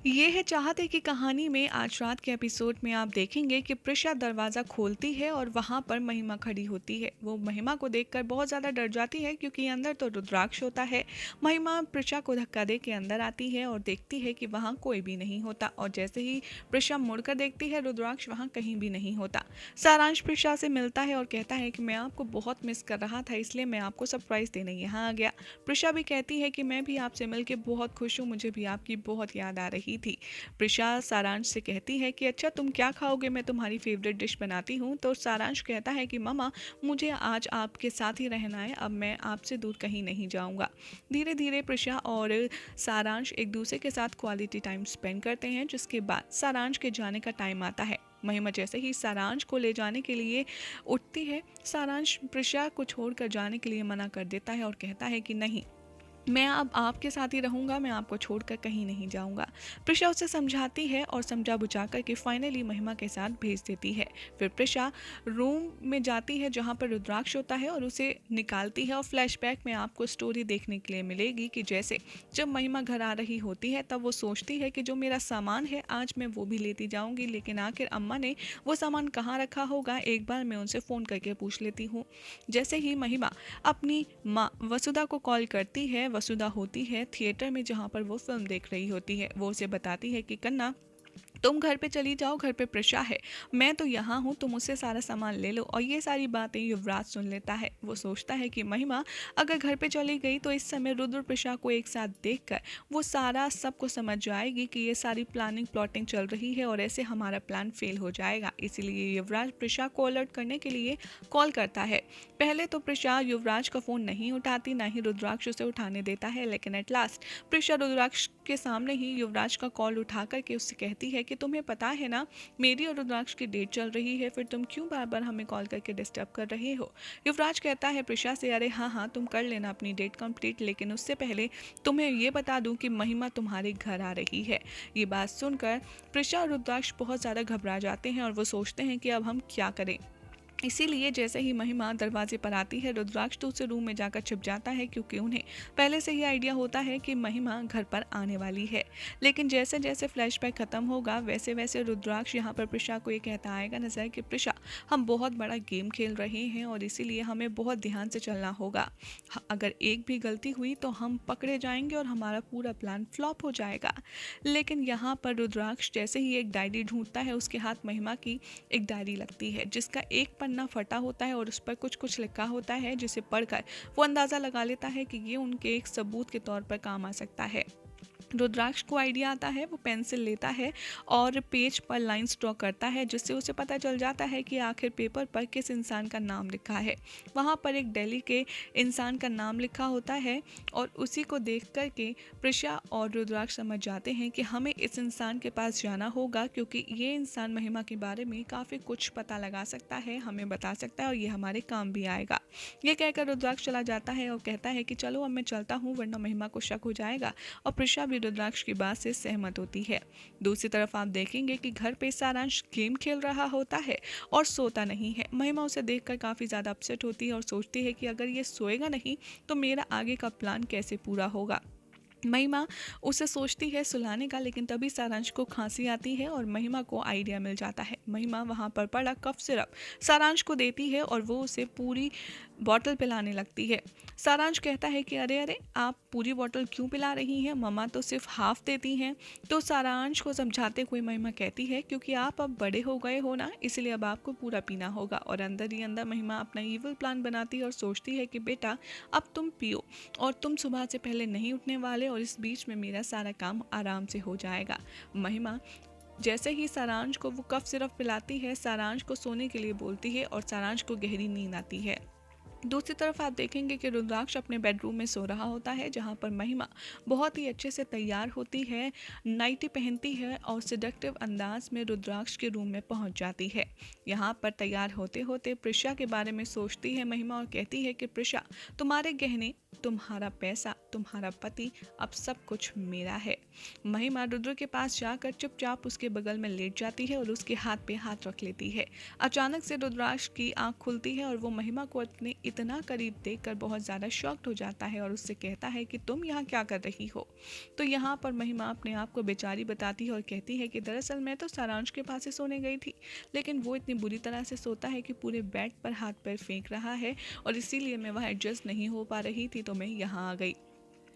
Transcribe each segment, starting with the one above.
ये है चाहत है कि कहानी में आज रात के एपिसोड में आप देखेंगे कि प्रिशा दरवाज़ा खोलती है और वहाँ पर महिमा खड़ी होती है। वो महिमा को देखकर बहुत ज़्यादा डर जाती है क्योंकि अंदर तो रुद्राक्ष होता है। महिमा प्रिशा को धक्का दे के अंदर आती है और देखती है कि वहाँ कोई भी नहीं होता, और जैसे ही प्रिशा मुड़कर देखती है रुद्राक्ष वहाँ कहीं भी नहीं होता। सारांश प्रिशा से मिलता है और कहता है कि मैं आपको बहुत मिस कर रहा था, इसलिए मैं आपको सरप्राइज़ देने यहाँ आ गया। प्रिशा भी कहती है कि मैं भी आपसे मिलकर बहुत खुश हूँ, मुझे भी आपकी बहुत याद आ रही थी। प्रिशा सारांश से कहती है कि अच्छा तुम क्या खाओगे, मैं तुम्हारी फेवरेट डिश बनाती हूँ। तो सारांश कहता है कि मामा मुझे आज आपके साथ ही रहना है, अब मैं आपसे दूर कहीं नहीं जाऊँगा। धीरे धीरे प्रिशा और सारांश एक दूसरे के साथ क्वालिटी टाइम स्पेंड करते हैं, जिसके बाद सारांश के जाने का टाइम आता है। महिमा जैसे ही सारांश को ले जाने के लिए उठती है, सारांश प्रिशा को छोड़कर जाने के लिए मना कर देता है और कहता है कि नहीं, मैं अब आपके साथ ही रहूँगा, मैं आपको छोड़कर कहीं नहीं जाऊँगा। प्रिशा उसे समझाती है और समझा बुझा कर के फाइनली महिमा के साथ भेज देती है। फिर प्रिशा रूम में जाती है जहाँ पर रुद्राक्ष होता है और उसे निकालती है, और फ्लैशबैक में आपको स्टोरी देखने के लिए मिलेगी कि जैसे जब महिमा घर आ रही होती है तब वो सोचती है कि जो मेरा सामान है आज मैं वो भी लेती जाऊँगी, लेकिन आखिर अम्मा ने वो सामान कहाँ रखा होगा, एक बार मैं उनसे फ़ोन करके पूछ लेती हूँ। जैसे ही महिमा अपनी माँ वसुधा को कॉल करती है, वसुधा होती है थिएटर में जहाँ पर वो फिल्म देख रही होती है। वो उसे बताती है कि कन्ना तुम घर पे चली जाओ, घर पे प्रिशा है, मैं तो यहाँ हूँ, तुम उससे सारा सामान ले लो। और ये सारी बातें युवराज सुन लेता है। वो सोचता है कि महिमा अगर घर पे चली गई तो इस समय रुद्र प्रिशा को एक साथ देखकर वो सारा सबको समझ जाएगी कि ये सारी प्लानिंग प्लॉटिंग चल रही है और ऐसे हमारा प्लान फेल हो जाएगा। इसीलिए युवराज प्रिशा को अलर्ट करने के लिए कॉल करता है। पहले तो प्रिशा युवराज का फ़ोन नहीं उठाती, ना ही रुद्राक्ष उसे उठाने देता है, लेकिन एट लास्ट प्रिशा रुद्राक्ष के सामने ही युवराज का कॉल उठा करके उससे कहती है कि तुम्हें पता है ना मेरी और रुद्राक्ष की डेट चल रही है, फिर तुम क्यों बार बार हमें कॉल करके डिस्टर्ब कर रहे हो। युवराज कहता है प्रिशा से, अरे हाँ हाँ तुम कर लेना अपनी डेट कंप्लीट, लेकिन उससे पहले तुम्हें ये बता दूं कि महिमा तुम्हारे घर आ रही है। ये बात सुनकर प्रिशा और रुद्राक्ष बहुत ज़्यादा घबरा जाते हैं और वो सोचते हैं कि अब हम क्या करें। इसीलिए जैसे ही महिमा दरवाजे पर आती है, रुद्राक्ष तो उसे रूम में जाकर छिप जाता है क्योंकि उन्हें पहले से ही आइडिया होता है कि महिमा घर पर आने वाली है। लेकिन जैसे जैसे फ्लैशबैक खत्म होगा वैसे वैसे रुद्राक्ष यहाँ पर प्रिशा को ये कहता आएगा नजर कि प्रिशा हम बहुत बड़ा गेम खेल रहे हैं और इसीलिए हमें बहुत ध्यान से चलना होगा। अगर एक भी गलती हुई तो हम पकड़े जाएंगे और हमारा पूरा प्लान फ्लॉप हो जाएगा। लेकिन यहाँ पर रुद्राक्ष जैसे ही एक डायरी ढूंढता है, उसके हाथ महिमा की एक डायरी लगती है जिसका एक पन्ना फटा होता है और उस पर कुछ कुछ लिखा होता है, जिसे पढ़कर वो अंदाज़ा लगा लेता है कि ये उनके एक सबूत के तौर पर काम आ सकता है। रुद्राक्ष को आइडिया आता है, वो पेंसिल लेता है और पेज पर लाइंस ड्रॉ करता है, जिससे उसे पता चल जाता है कि आखिर पेपर पर किस इंसान का नाम लिखा है। वहाँ पर एक दिल्ली के इंसान का नाम लिखा होता है और उसी को देख कर के प्रिशा और रुद्राक्ष समझ जाते हैं कि हमें इस इंसान के पास जाना होगा, क्योंकि ये इंसान महिमा के बारे में काफ़ी कुछ पता लगा सकता है, हमें बता सकता है और ये हमारे काम भी आएगा। ये कहकर रुद्राक्ष चला जाता है और कहता है कि चलो अब मैं चलता हूँ, वरना महिमा को शक हो जाएगा। और प्रिशा भी रुद्राक्ष की बात से सहमत होती है। दूसरी तरफ आप देखेंगे कि घर पे सारांश गेम खेल रहा होता है और सोता नहीं है। महिमा उसे देखकर काफ़ी ज़्यादा अपसेट होती है और सोचती है कि अगर ये सोएगा नहीं तो मेरा आगे का प्लान कैसे पूरा होगा। महिमा उसे सोचती है सुलाने का, लेकिन तभी सारांश को खांसी आती है और महिमा को आइडिया मिल जाता है। महिमा वहाँ पर पड़ा कफ सिरप सारांश को देती है और वो उसे पूरी बॉटल पिलाने लगती है। सारांश कहता है कि अरे अरे आप पूरी बॉटल क्यों पिला रही हैं, मम्मा तो सिर्फ हाफ देती हैं। तो सारांश को समझाते हुए महिमा कहती है क्योंकि आप अब बड़े हो गए हो ना, इसलिए अब आपको पूरा पीना होगा। और अंदर ही अंदर महिमा अपना ईविल प्लान बनाती है और सोचती है कि बेटा अब तुम पियो और तुम सुबह से पहले नहीं उठने वाले और इस बीच में मेरा सारा काम आराम से हो जाएगा। महिमा जैसे ही सारांश को वो कफ सिरप पिलाती है, सारांश को सोने के लिए बोलती है और सारांश को गहरी नींद आती है। दूसरी तरफ आप देखेंगे कि रुद्राक्ष अपने बेडरूम में सो रहा होता है, जहाँ पर महिमा बहुत ही अच्छे से तैयार होती है, नाइटी पहनती है और सिडक्टिव अंदाज में रुद्राक्ष के रूम में पहुँच जाती है। यहाँ पर तैयार होते होते प्रिशा के बारे में सोचती है महिमा और कहती है कि प्रिशा तुम्हारे गहने तुम्हारा पैसा, तुम्हारा पति, अब सब कुछ मेरा है। महिमा रुद्र के पास जाकर चुपचाप उसके बगल में लेट जाती है और उसके हाथ पे हाथ रख लेती है। अचानक से रुद्राक्ष की आंख खुलती है और वो महिमा को अपने इतना करीब देखकर बहुत ज़्यादा शॉक्ड हो जाता है और उससे कहता है कि तुम यहाँ क्या कर रही हो। तो यहाँ पर महिमा अपने आप को बेचारी बताती है और कहती है कि दरअसल मैं तो सारांश के पास ही सोने गई थी, लेकिन वो इतनी बुरी तरह से सोता है कि पूरे बेड पर हाथ पैर फेंक रहा है और इसीलिए मैं वहाँ एडजस्ट नहीं हो पा रही थी, तो मैं यहाँ आ गई।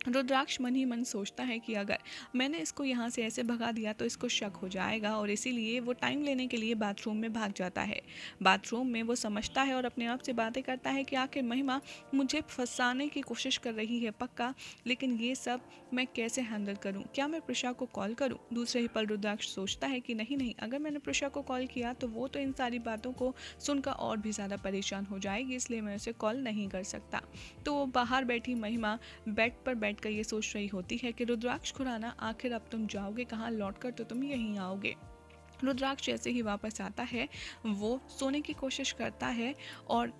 रुद्राक्ष मन ही मन सोचता है कि अगर मैंने इसको यहाँ से ऐसे भगा दिया तो इसको शक हो जाएगा और इसीलिए वो टाइम लेने के लिए बाथरूम में भाग जाता है। बाथरूम में वो समझता है और अपने आप से बातें करता है कि आखिर महिमा मुझे फंसाने की कोशिश कर रही है पक्का, लेकिन ये सब मैं कैसे हैंडल करूँ? क्या मैं प्रिशा को कॉल करूँ? दूसरे ही पल रुद्राक्ष सोचता है कि नहीं नहीं, अगर मैंने प्रिशा को कॉल किया तो वो तो इन सारी बातों को सुनकर और भी ज़्यादा परेशान हो जाएगी, इसलिए मैं उसे कॉल नहीं कर सकता। तो वो बाहर बैठी महिमा बेड पर बैठकर ये सोच रही होती है कि रुद्राक्ष खुराना, आखिर अब तुम जाओगे कहाँ? लौटकर तो तुम यहीं आओगे। रुद्राक्ष जैसे ही वापस आता है वो सोने की कोशिश करता है और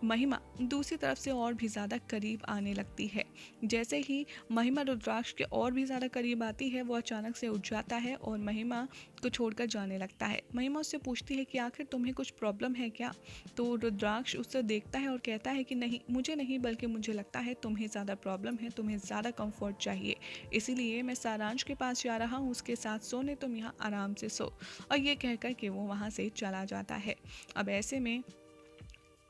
महिमा दूसरी तरफ से और भी ज़्यादा करीब आने लगती है। जैसे ही महिमा रुद्राक्ष के और भी ज़्यादा करीब आती है वो अचानक से उठ जाता है और महिमा को छोड़कर जाने लगता है। महिमा उससे पूछती है कि आखिर तुम्हें कुछ प्रॉब्लम है क्या? तो रुद्राक्ष उससे देखता है और कहता है कि नहीं, मुझे नहीं, बल्कि मुझे लगता है तुम्हें ज़्यादा प्रॉब्लम है, तुम्हें ज़्यादा कंफर्ट चाहिए, इसीलिए मैं सारांश के पास जा रहा हूँ, उसके साथ सोने, तुम यहाँ आराम से सो। और ये कहकर के वो वहाँ से चला जाता है। अब ऐसे में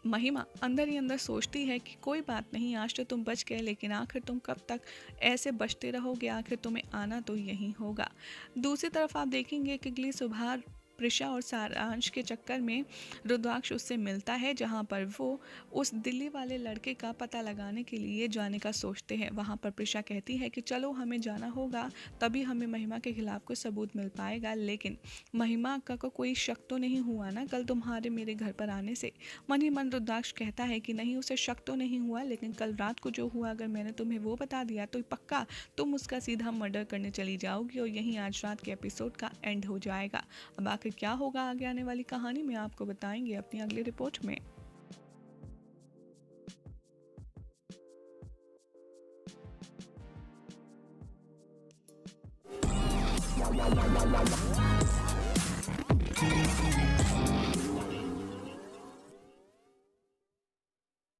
महिमा अंदर ही अंदर सोचती है कि कोई बात नहीं, आज तो तुम बच गए, लेकिन आखिर तुम कब तक ऐसे बचते रहोगे? आखिर तुम्हें आना तो यहीं होगा। दूसरी तरफ आप देखेंगे कि अगली सुबह प्रिशा और सारांश के चक्कर में रुद्राक्ष उससे मिलता है, जहाँ पर वो उस दिल्ली वाले लड़के का पता लगाने के लिए जाने का सोचते हैं। वहाँ पर प्रिशा कहती है कि चलो हमें जाना होगा, तभी हमें महिमा के खिलाफ कोई सबूत मिल पाएगा, लेकिन महिमा का को कोई शक तो नहीं हुआ ना कल तुम्हारे मेरे घर पर आने से? मन ही मन रुद्राक्ष कहता है कि नहीं, उसे शक तो नहीं हुआ, लेकिन कल रात को जो हुआ अगर मैंने तुम्हें वो बता दिया तो पक्का तुम उसका सीधा मर्डर करने चली जाओगी और यहीं आज रात के एपिसोड का एंड हो जाएगा। अब आखिर क्या होगा आगे आने वाली कहानी में आपको बताएंगे अपनी अगली रिपोर्ट में।